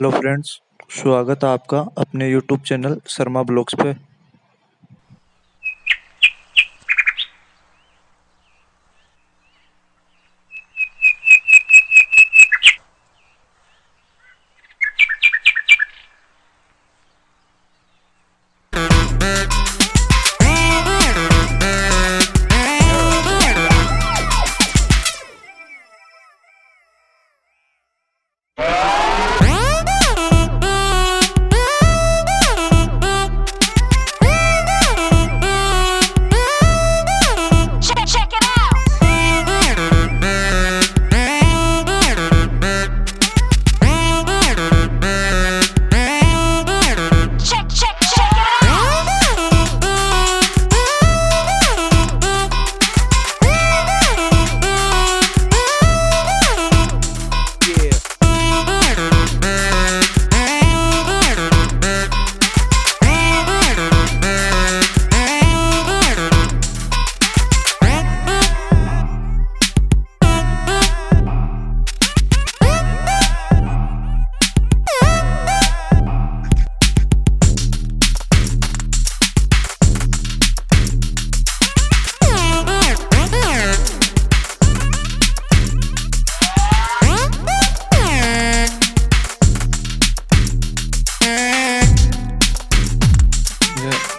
Hello friends, स्वागत है आपका अपने यूट्यूब चैनल शर्मा ब्लॉग्स पे। Check it out. Check it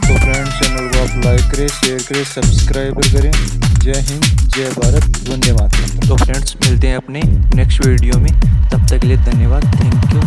तो फ्रेंड्स, चैनल को आप लाइक करें, शेयर करें, सब्सक्राइब करें। जय हिंद, जय भारत, वंदे मातरम। तो फ्रेंड्स, मिलते हैं अपने नेक्स्ट वीडियो में। तब तक के लिए धन्यवाद, थैंक यू।